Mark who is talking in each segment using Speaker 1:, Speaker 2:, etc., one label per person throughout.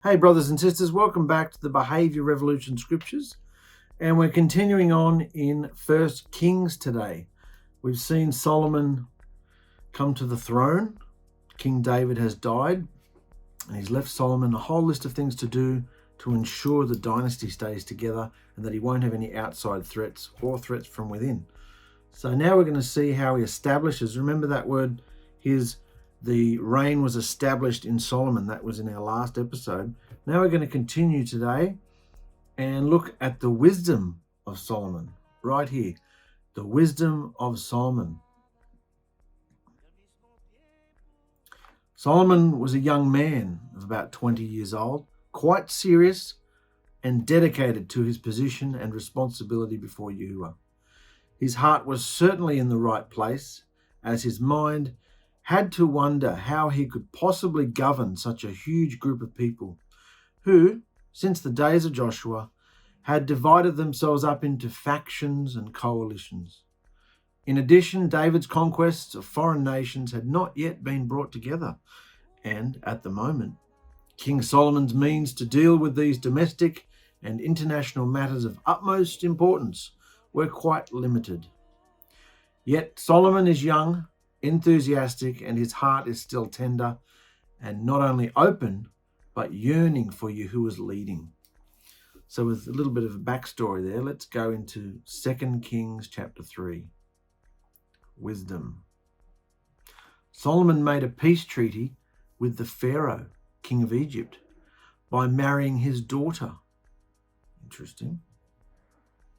Speaker 1: Hey brothers and sisters, welcome back to the Behavior Revolution Scriptures, and we're continuing on in 1 Kings today. We've seen Solomon come to the throne. King David has died, and he's left Solomon a whole list of things to do to ensure the dynasty stays together and that he won't have any outside threats or threats from within. So now we're going to see how he establishes. Remember that word, the reign was established in Solomon. That was in our last episode. Now we're going to continue today and look at the wisdom of Solomon. Right here, the wisdom of Solomon. Solomon was a young man of about 20 years old, quite serious and dedicated to his position and responsibility before Yahuah. His heart was certainly in the right place, as his mind had to wonder how he could possibly govern such a huge group of people who, since the days of Joshua, had divided themselves up into factions and coalitions. In addition, David's conquests of foreign nations had not yet been brought together, and at the moment, King Solomon's means to deal with these domestic and international matters of utmost importance were quite limited. Yet Solomon is young, enthusiastic, and his heart is still tender and not only open, but yearning for Yahuah's leading. So with a little bit of a backstory there, let's go into 2 Kings chapter 3. Wisdom. Solomon made a peace treaty with the Pharaoh, king of Egypt, by marrying his daughter. Interesting.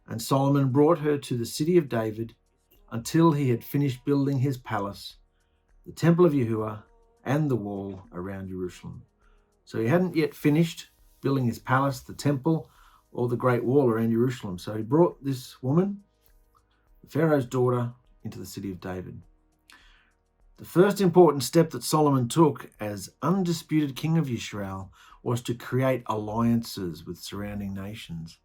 Speaker 1: And Solomon brought her to the city of David until he had finished building his palace, the temple of Yahuah, and the wall around Jerusalem. So he hadn't yet finished building his palace, the temple, or the great wall around Jerusalem. So he brought this woman, the Pharaoh's daughter, into the city of David. The first important step that Solomon took as undisputed king of Israel was to create alliances with surrounding nations.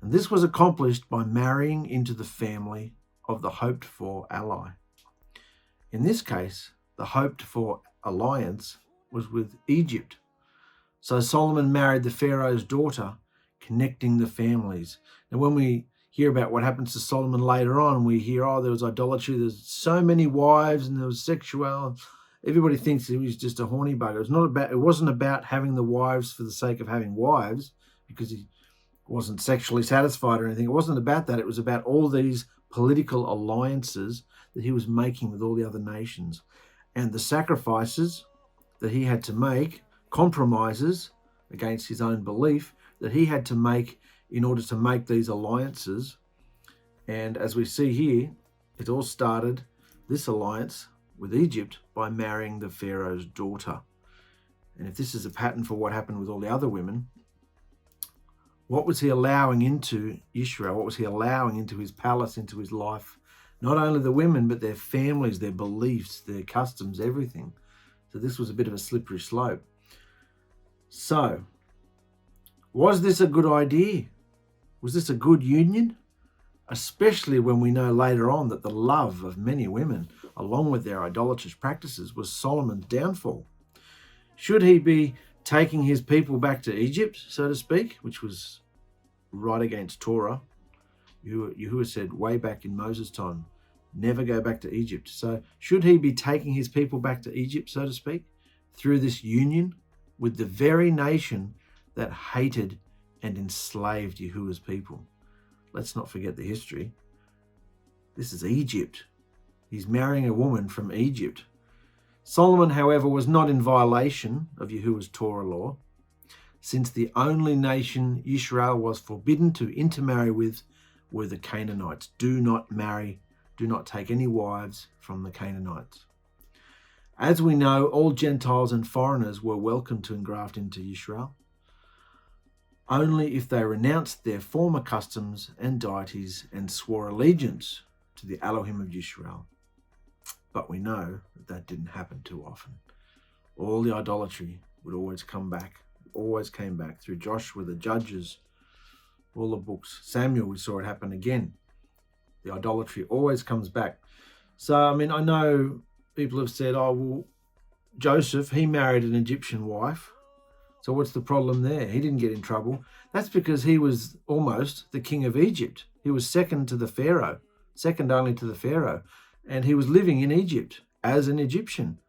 Speaker 1: And this was accomplished by marrying into the family of the hoped-for ally. In this case, the hoped-for alliance was with Egypt. So Solomon married the Pharaoh's daughter, connecting the families. Now, when we hear about what happens to Solomon later on, we hear, there was idolatry, there's so many wives, and there was sexual. Everybody thinks he was just a horny bugger. It wasn't about having the wives for the sake of having wives, because he wasn't sexually satisfied or anything. It wasn't about that. It was about all these political alliances that he was making with all the other nations, and the sacrifices that he had to make, compromises against his own belief that he had to make in order to make these alliances. And as we see here, it all started, this alliance with Egypt, by marrying the Pharaoh's daughter. And if this is a pattern for what happened with all the other women, what was he allowing into Israel? What was he allowing into his palace, into his life? Not only the women, but their families, their beliefs, their customs, everything. So this was a bit of a slippery slope. So, was this a good idea? Was this a good union? Especially when we know later on that the love of many women, along with their idolatrous practices, was Solomon's downfall. Should he be taking his people back to Egypt, so to speak, which was right against Torah? Yahuah said way back in Moses' time, never go back to Egypt. So should he be taking his people back to Egypt, so to speak, through this union with the very nation that hated and enslaved Yahuah's people? Let's not forget the history. This is Egypt. He's marrying a woman from Egypt. Solomon, however, was not in violation of Yahuah's Torah law, since the only nation Israel was forbidden to intermarry with were the Canaanites. Do not marry, do not take any wives from the Canaanites. As we know, all Gentiles and foreigners were welcome to engraft into Israel, only if they renounced their former customs and deities and swore allegiance to the Elohim of Israel. But we know that didn't happen too often. All the idolatry would always come back, always came back through Joshua, the judges, all the books. Samuel, we saw it happen again. The idolatry always comes back. So, I know people have said, Joseph, he married an Egyptian wife. So what's the problem there? He didn't get in trouble. That's because he was almost the king of Egypt. He was second to the Pharaoh, second only to the Pharaoh. And he was living in Egypt as an Egyptian.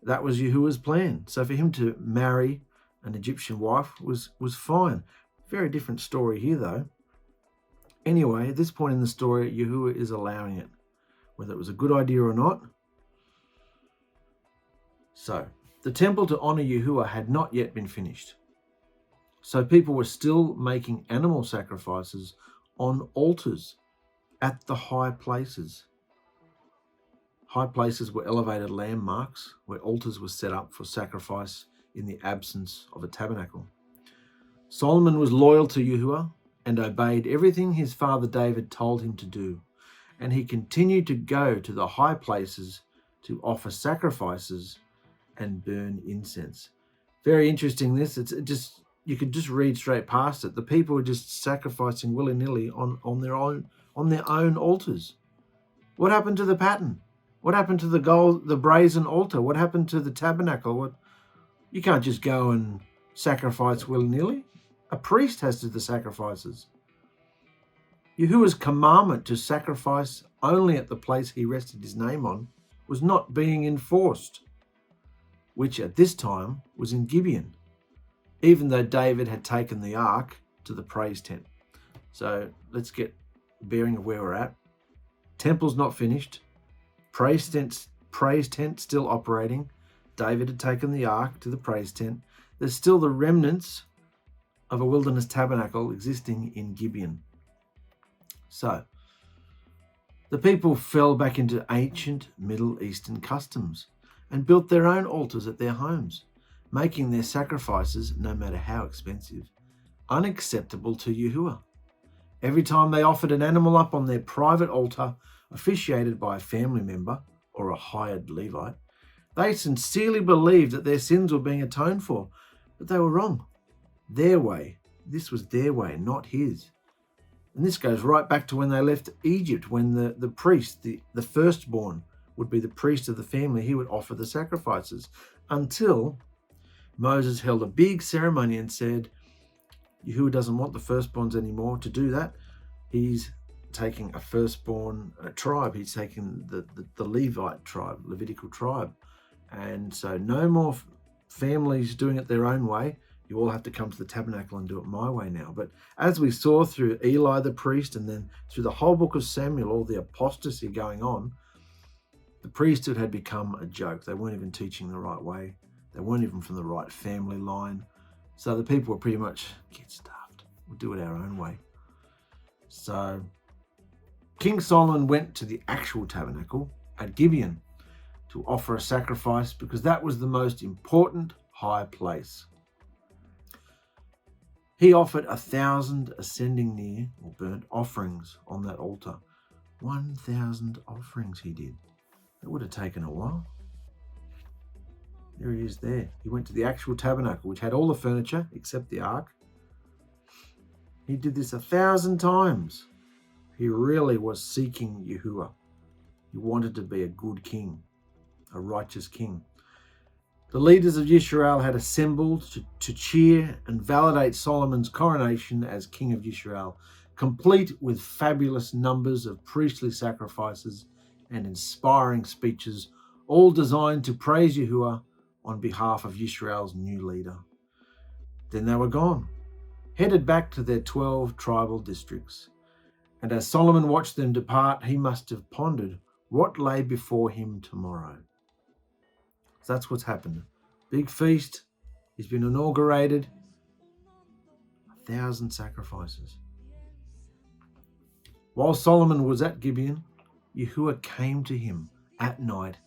Speaker 1: That was Yahuah's plan. So for him to marry an Egyptian wife was fine. Very different story here, though. Anyway, at this point in the story, Yahuah is allowing it, whether it was a good idea or not. So, the temple to honor Yahuah had not yet been finished. So people were still making animal sacrifices on altars at the high places. High places were elevated landmarks where altars were set up for sacrifice in the absence of a tabernacle. Solomon was loyal to Yahuah and obeyed everything his father David told him to do, and he continued to go to the high places to offer sacrifices and burn incense. Very interesting this. You could just read straight past it. The people were just sacrificing willy-nilly on their own altars. What happened to the pattern? What happened to the brazen altar? What happened to the tabernacle? You can't just go and sacrifice willy-nilly. A priest has to do the sacrifices. Yahuah's commandment to sacrifice only at the place he rested his name on was not being enforced, which at this time was in Gibeon, even though David had taken the ark to the praise tent. So let's get a bearing of where we're at. Temple's not finished. Praise tent still operating. David had taken the ark to the praise tent. There's still the remnants of a wilderness tabernacle existing in Gibeon. So the people fell back into ancient Middle Eastern customs and built their own altars at their homes, making their sacrifices, no matter how expensive, unacceptable to Yahuah. Every time they offered an animal up on their private altar, officiated by a family member or a hired Levite, they sincerely believed that their sins were being atoned for, but they were wrong. Their way. This was their way, not his. And this goes right back to when they left Egypt, when the priest, the firstborn, would be the priest of the family. He would offer the sacrifices until Moses held a big ceremony and said, Yahuah doesn't want the firstborns anymore. To do that, he's taking a firstborn tribe. He's taking the Levite tribe, Levitical tribe. And so no more families doing it their own way. You all have to come to the tabernacle and do it my way now. But as we saw through Eli the priest and then through the whole book of Samuel, all the apostasy going on, the priesthood had become a joke. They weren't even teaching the right way. They weren't even from the right family line. So the people were pretty much, get stuffed. We'll do it our own way. So King Solomon went to the actual tabernacle at Gibeon to offer a sacrifice because that was the most important high place. He offered 1,000 ascending near or burnt offerings on that altar. 1,000 offerings he did. That would have taken a while. There he is there. He went to the actual tabernacle, which had all the furniture except the ark. He did this 1,000 times. He really was seeking Yahuah. He wanted to be a good king, a righteous king. The leaders of Yisrael had assembled to cheer and validate Solomon's coronation as king of Yisrael, complete with fabulous numbers of priestly sacrifices and inspiring speeches, all designed to praise Yahuah on behalf of Yisrael's new leader. Then they were gone, headed back to their 12 tribal districts. And as Solomon watched them depart, he must have pondered what lay before him tomorrow. So that's what's happened. Big feast. He's been inaugurated. 1,000 sacrifices. While Solomon was at Gibeon, Yahuah came to him at night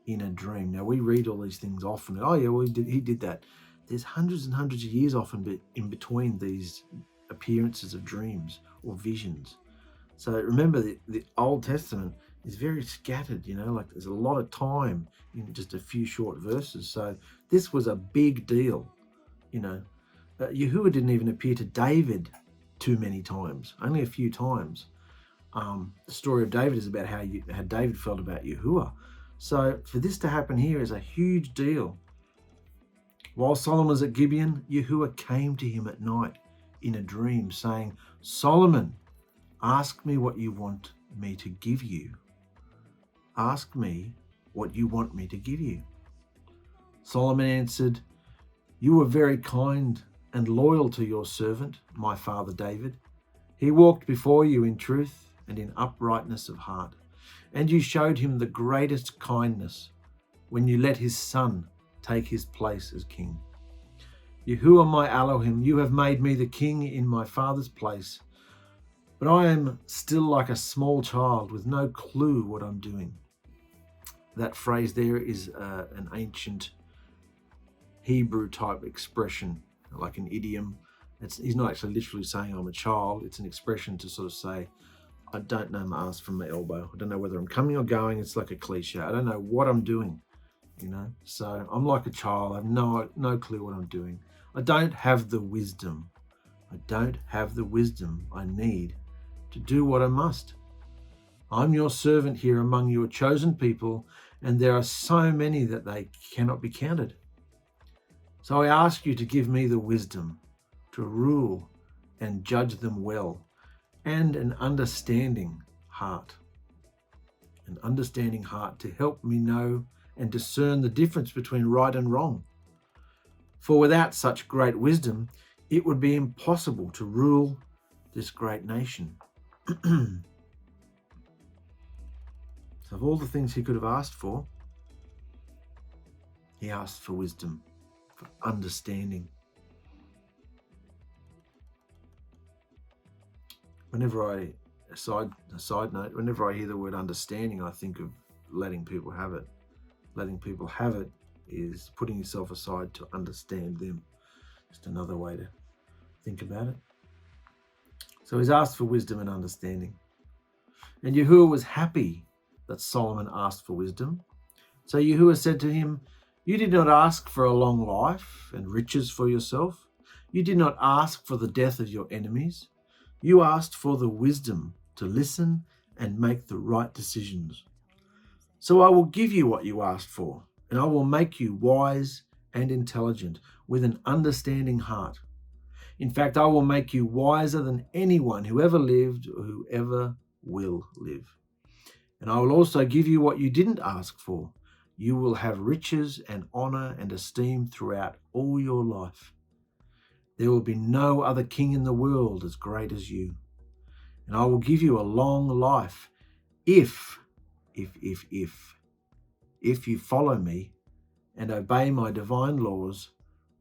Speaker 1: in a dream. Now we read all these things often. Oh yeah, well he did that. There's hundreds and hundreds of years often in between these appearances of dreams or visions. So remember, the Old Testament is very scattered, like there's a lot of time in just a few short verses. So this was a big deal, Yahuah didn't even appear to David too many times, only a few times. The story of David is about how David felt about Yahuah. So for this to happen here is a huge deal. While Solomon was at Gibeon, Yahuah came to him at night in a dream, saying, Solomon, ask me what you want me to give you. Ask me what you want me to give you. Solomon answered, You were very kind and loyal to your servant, my father David. He walked before you in truth and in uprightness of heart, and you showed him the greatest kindness when you let his son take his place as king. Yahuah my Elohim, you have made me the king in my father's place, but I am still like a small child with no clue what I'm doing. That phrase there is an ancient Hebrew type expression, like an idiom. He's not actually literally saying I'm a child. It's an expression to sort of say, I don't know my ass from my elbow. I don't know whether I'm coming or going. It's like a cliche. I don't know what I'm doing, So I'm like a child. I have no clue what I'm doing. I don't have the wisdom. I don't have the wisdom I need to do what I must. I'm your servant here among your chosen people, and there are so many that they cannot be counted. So I ask you to give me the wisdom to rule and judge them well, and an understanding heart. An understanding heart to help me know and discern the difference between right and wrong. For without such great wisdom, it would be impossible to rule this great nation. So of all the things he could have asked for, he asked for wisdom, for understanding. A side note, whenever I hear the word understanding, I think of letting people have it. Letting people have it is putting yourself aside to understand them. Just another way to think about it. So he's asked for wisdom and understanding. And Yahuah was happy that Solomon asked for wisdom. So Yahuah said to him, You did not ask for a long life and riches for yourself. You did not ask for the death of your enemies. You asked for the wisdom to listen and make the right decisions. So I will give you what you asked for, and I will make you wise and intelligent with an understanding heart. In fact, I will make you wiser than anyone who ever lived or who ever will live. And I will also give you what you didn't ask for. You will have riches and honor and esteem throughout all your life. There will be no other king in the world as great as you. And I will give you a long life if you follow me and obey my divine laws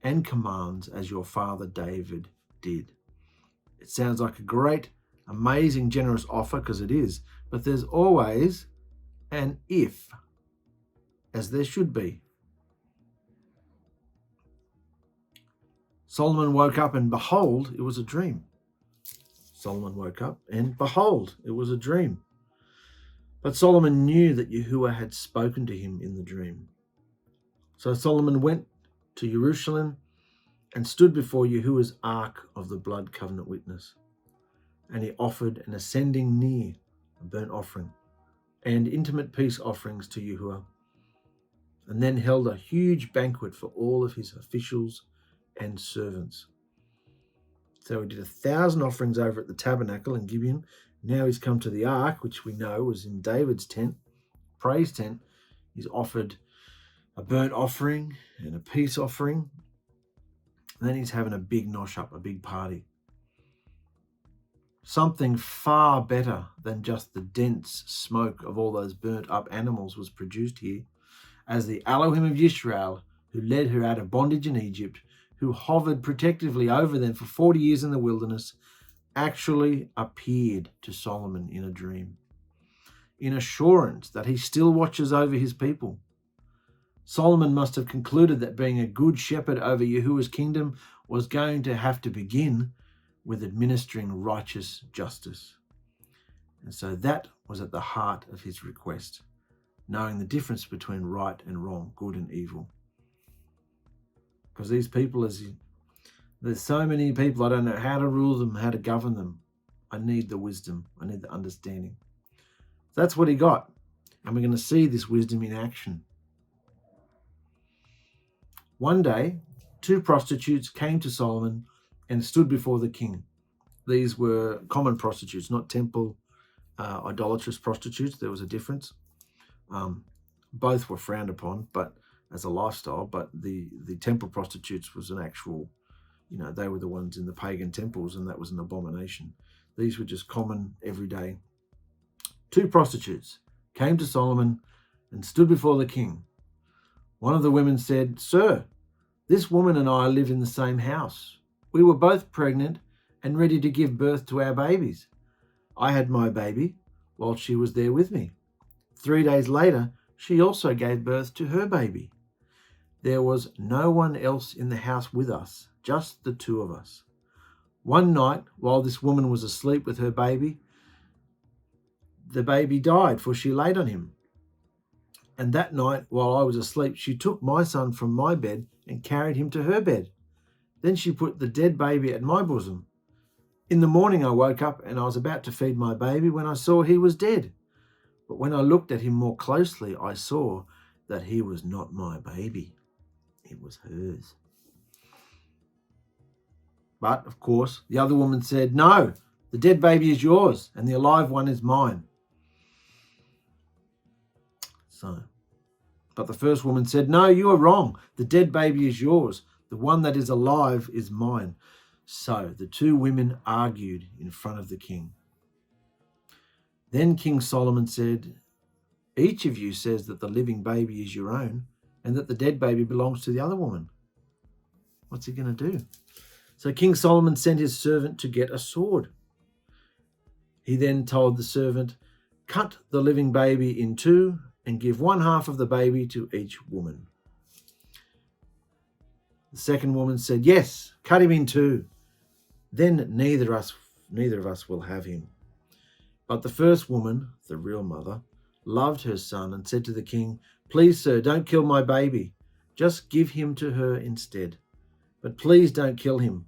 Speaker 1: and commands as your father David did. It sounds like a great, amazing, generous offer, because it is, but there's always an if, as there should be. Solomon woke up and behold, it was a dream. Solomon woke up and behold, it was a dream. But Solomon knew that Yahuah had spoken to him in the dream. So Solomon went to Jerusalem and stood before Yahuah's ark of the blood covenant witness. And he offered an ascending near, a burnt offering, and intimate peace offerings to Yahuah, and then held a huge banquet for all of his officials and servants. So he did 1,000 offerings over at the tabernacle in Gibeon. Now he's come to the ark, which we know was in David's tent, praise tent. He's offered a burnt offering and a peace offering. And then he's having a big nosh up, a big party. Something far better than just the dense smoke of all those burnt up animals was produced here, as the Elohim of Yisrael, who led her out of bondage in Egypt, who hovered protectively over them for 40 years in the wilderness, actually appeared to Solomon in a dream, in assurance that he still watches over his people. Solomon must have concluded that being a good shepherd over Yahuah's kingdom was going to have to begin with administering righteous justice. And so that was at the heart of his request, knowing the difference between right and wrong, good and evil. Because these people, there's so many people, I don't know how to rule them, how to govern them. I need the wisdom. I need the understanding. So that's what he got. And we're going to see this wisdom in action. One day, 2 prostitutes came to Solomon and stood before the king. These were common prostitutes, not temple idolatrous prostitutes. There was a difference. Both were frowned upon, but as a lifestyle. But the temple prostitutes was an actual, they were the ones in the pagan temples, and that was an abomination. These were just common, everyday. 2 prostitutes came to Solomon and stood before the king. One of the women said, "Sir, this woman and I live in the same house. We were both pregnant and ready to give birth to our babies. I had my baby while she was there with me. 3 days later, she also gave birth to her baby. There was no one else in the house with us, just the 2 of us. One night, while this woman was asleep with her baby, the baby died, for she laid on him. And that night, while I was asleep, she took my son from my bed and carried him to her bed. Then she put the dead baby at my bosom. In the morning I woke up and I was about to feed my baby when I saw he was dead. But when I looked at him more closely, I saw that he was not my baby. It was hers." But, of course, the other woman said, "No, the dead baby is yours and the alive one is mine." But the first woman said, "No, you are wrong. The dead baby is yours. The one that is alive is mine." So the 2 women argued in front of the king. Then King Solomon said, "Each of you says that the living baby is your own and that the dead baby belongs to the other woman. What's he going to do?" So King Solomon sent his servant to get a sword. He then told the servant, "Cut the living baby in 2 and give 1/2 of the baby to each woman." The second woman said, "Yes, cut him in 2. Then neither of us will have him." But the first woman, the real mother, loved her son and said to the king, "Please, sir, don't kill my baby. Just give him to her instead. But please don't kill him."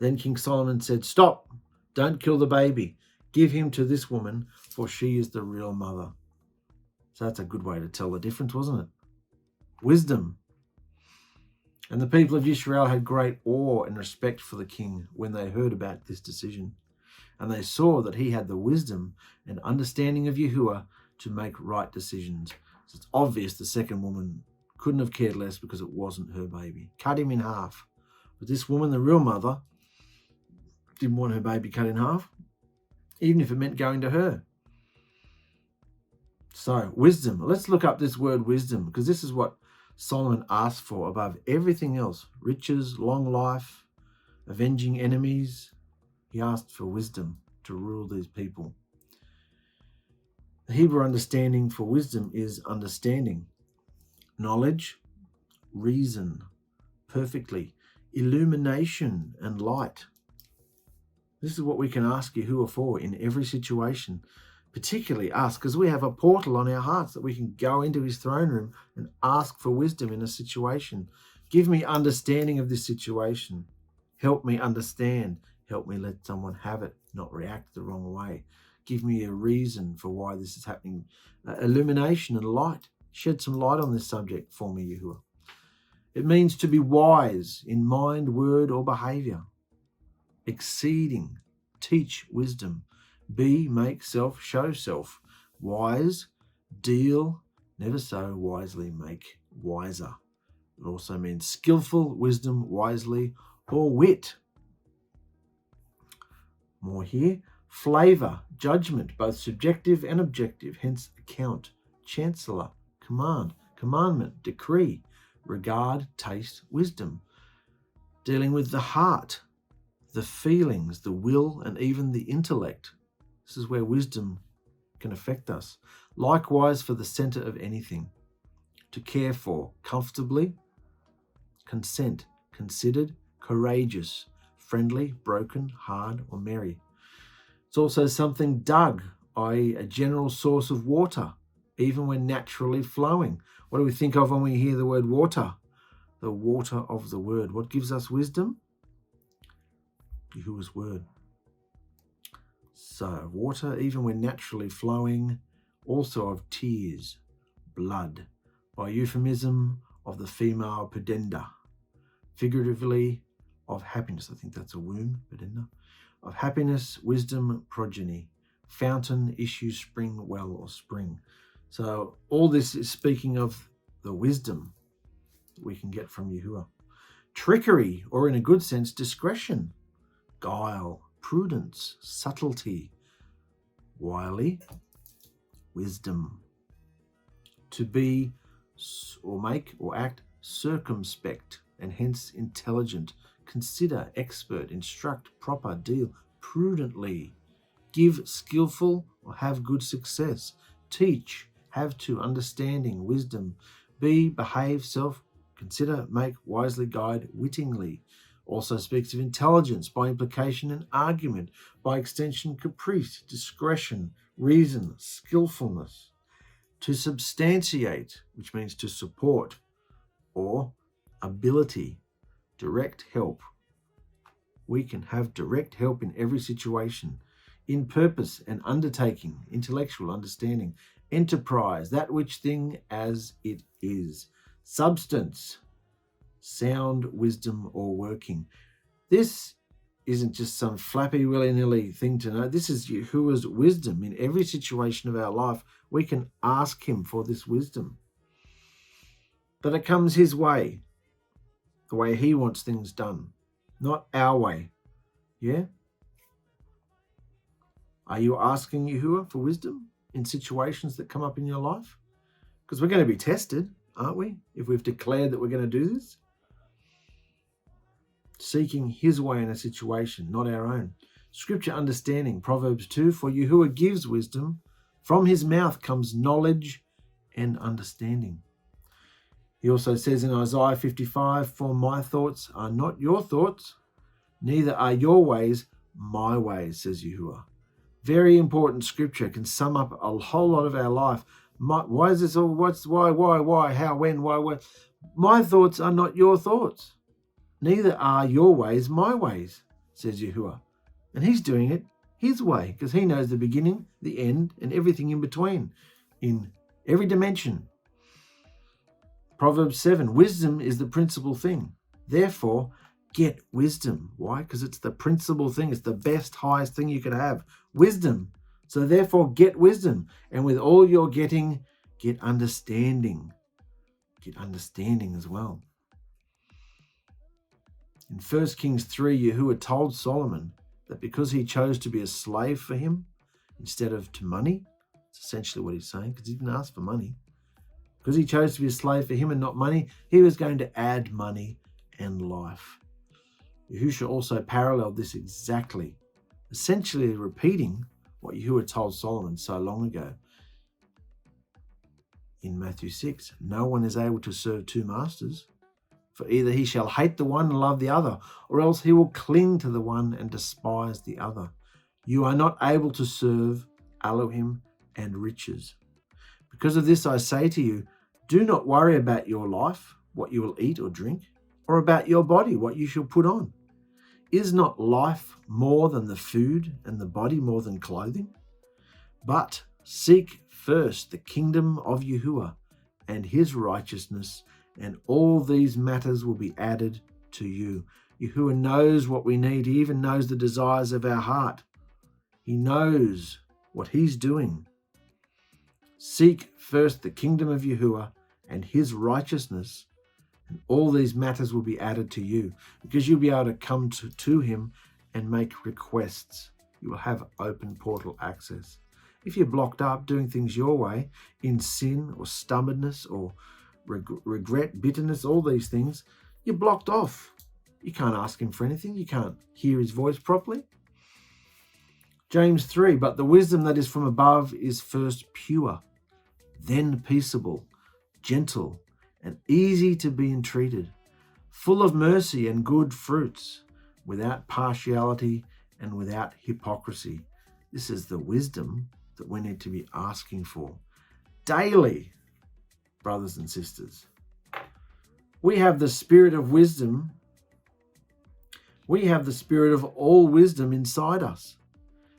Speaker 1: Then King Solomon said, "Stop, don't kill the baby. Give him to this woman, for she is the real mother." So that's a good way to tell the difference, wasn't it? Wisdom. And the people of Israel had great awe and respect for the king when they heard about this decision. And they saw that he had the wisdom and understanding of Yahuah to make right decisions. So it's obvious the second woman couldn't have cared less because it wasn't her baby. Cut him in half. But this woman, the real mother, didn't want her baby cut in half, even if it meant going to her. So, wisdom. Let's look up this word wisdom, because this is what Solomon asked for above everything else. Riches, long life, avenging enemies. He asked for wisdom to rule these people. The Hebrew understanding for wisdom is understanding, knowledge, reason, perfectly, illumination and light. This is what we can ask Yahuah for in every situation. Particularly us, because we have a portal on our hearts that we can go into his throne room and ask for wisdom in a situation. Give me understanding of this situation. Help me understand. Help me let someone have it, not react the wrong way. Give me a reason for why this is happening. Illumination and light. Shed some light on this subject for me, Yahuah. It means to be wise in mind, word, or behavior. Exceeding. Teach wisdom. Be, make, self, show self. Wise, deal, never so, wisely, make wiser. It also means skillful, wisdom, wisely, or wit. More here. Flavor, judgment, both subjective and objective, hence account, chancellor, command, commandment, decree, regard, taste, wisdom. Dealing with the heart, the feelings, the will, and even the intellect. This is where wisdom can affect us. Likewise for the center of anything. To care for, comfortably, consent, considered, courageous, friendly, broken, hard, or merry. It's also something dug, i.e. a general source of water, even when naturally flowing. What do we think of when we hear the word water? The water of the word. What gives us wisdom? Yahuah's word. So, water, even when naturally flowing, also of tears, blood, by euphemism of the female pudenda, figuratively of happiness. I think that's a womb, but of happiness, wisdom, progeny, fountain, issue, spring, well, or spring. So all this is speaking of the wisdom that we can get from Yahuah. Trickery, or in a good sense, discretion, guile, prudence, subtlety, wily, wisdom. To be or make or act circumspect, and hence intelligent, consider, expert, instruct, proper, deal prudently, give skillful or have good success, teach, have to, understanding, wisdom, be, behave, self, consider, make, wisely, guide, wittingly. Also speaks of intelligence, by implication and argument, by extension caprice, discretion, reason, skillfulness. To substantiate, which means to support, or ability, direct help. We can have direct help in every situation, in purpose and undertaking, intellectual understanding, enterprise, that which thing as it is, substance, sound wisdom or working. This isn't just some flappy willy-nilly thing to know. This is Yahuah's wisdom in every situation of our life. We can ask him for this wisdom. But it comes his way, the way he wants things done, not our way. Yeah? Are you asking Yahuah for wisdom in situations that come up in your life? Because we're going to be tested, aren't we? If we've declared that we're going to do this. Seeking his way in a situation, not our own. Scripture understanding, Proverbs 2, for Yahuah gives wisdom. From his mouth comes knowledge and understanding. He also says in Isaiah 55, for my thoughts are not your thoughts, neither are your ways my ways, says Yahuah. Very important scripture, can sum up a whole lot of our life. Why is this all? Why, how, when, why? My thoughts are not your thoughts. Neither are your ways my ways, says Yahuah. And he's doing it his way, because he knows the beginning, the end, and everything in between, in every dimension. Proverbs 7, wisdom is the principal thing. Therefore, get wisdom. Why? Because it's the principal thing. It's the best, highest thing you could have. Wisdom. So therefore, get wisdom. And with all you're getting, get understanding. Get understanding as well. In 1 Kings 3, Yahuah told Solomon that because he chose to be a slave for him instead of to money, it's essentially what he's saying, because he didn't ask for money. Because he chose to be a slave for him and not money, he was going to add money and life. Yahushua also paralleled this exactly, essentially repeating what Yahuah told Solomon so long ago. In Matthew 6, no one is able to serve two masters, for either he shall hate the one and love the other, or else he will cling to the one and despise the other. You are not able to serve Elohim and riches. Because of this I say to you, do not worry about your life, what you will eat or drink, or about your body, what you shall put on. Is not life more than the food, and the body more than clothing? But seek first the kingdom of Yahuah and his righteousness, and all these matters will be added to you. Yahuah knows what we need. He even knows the desires of our heart. He knows what he's doing. Seek first the kingdom of Yahuah and his righteousness, and all these matters will be added to you, because you'll be able to come to him and make requests. You will have open portal access. If you're blocked up doing things your way, in sin or stubbornness or regret, bitterness, all these things, you're blocked off. You can't ask him for anything. You can't hear his voice properly. James 3, but the wisdom that is from above is first pure, then peaceable, gentle, and easy to be entreated, full of mercy and good fruits, without partiality and without hypocrisy. This is the wisdom that we need to be asking for daily, brothers and sisters. We have the spirit of wisdom. We have the spirit of all wisdom inside us,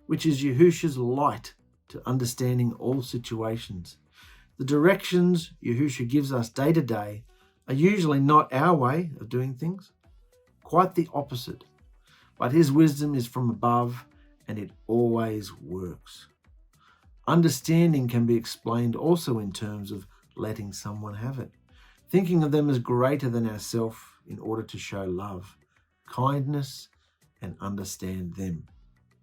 Speaker 1: which is Yahushua's light to understanding all situations. The directions Yahushua gives us day to day are usually not our way of doing things. quite the opposite. But his wisdom is from above, and it always works. Understanding can be explained also in terms of letting someone have it, thinking of them as greater than ourselves in order to show love, kindness, and understand them.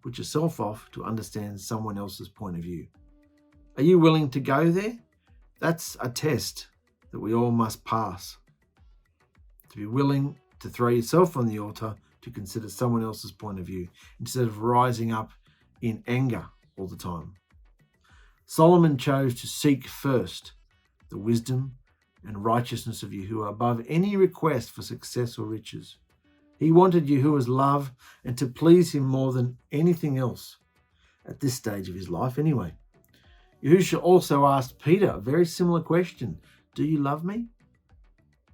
Speaker 1: Put yourself off to understand someone else's point of view. Are you willing to go there? That's a test that we all must pass. To be willing to throw yourself on the altar to consider someone else's point of view instead of rising up in anger all the time. Solomon chose to seek first the wisdom and righteousness of Yahuah above any request for success or riches. He wanted Yahuah's love and to please him more than anything else at this stage of his life anyway. Yahushua also asked Peter a very similar question. Do you love me?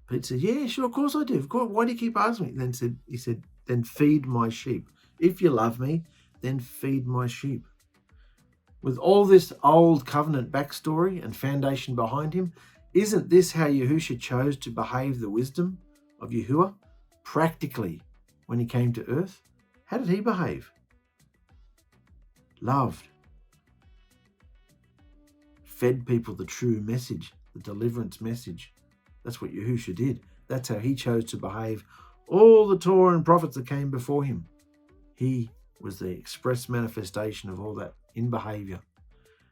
Speaker 1: Peter said, yeah, sure, of course I do. Of course, why do you keep asking me? He said, then feed my sheep. If you love me, then feed my sheep. With all this old covenant backstory and foundation behind him, isn't this how Yahushua chose to behave the wisdom of Yahuah practically when he came to earth? How did he behave? Loved. Fed people the true message, the deliverance message. That's what Yahushua did. That's how he chose to behave all the Torah and prophets that came before him. He was the express manifestation of all that in behavior.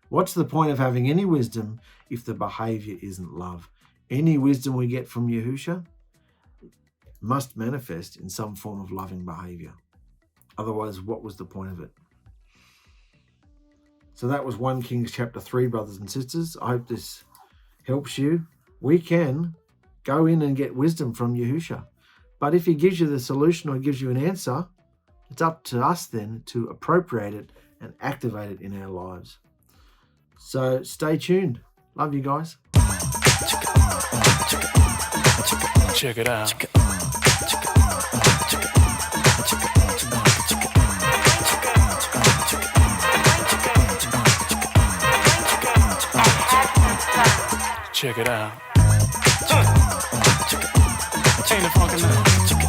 Speaker 1: What's the point of having any wisdom if the behavior isn't love? Any wisdom we get from Yahushua must manifest in some form of loving behavior. Otherwise, what was the point of it? So that was 1 Kings chapter 3, brothers and sisters. I hope this helps you. We can go in and get wisdom from Yahushua. But if he gives you the solution or gives you an answer, it's up to us then to appropriate it and activate it in our lives. So stay tuned. Love you guys.
Speaker 2: Check it out. Check it out. Ain't it funkin' now?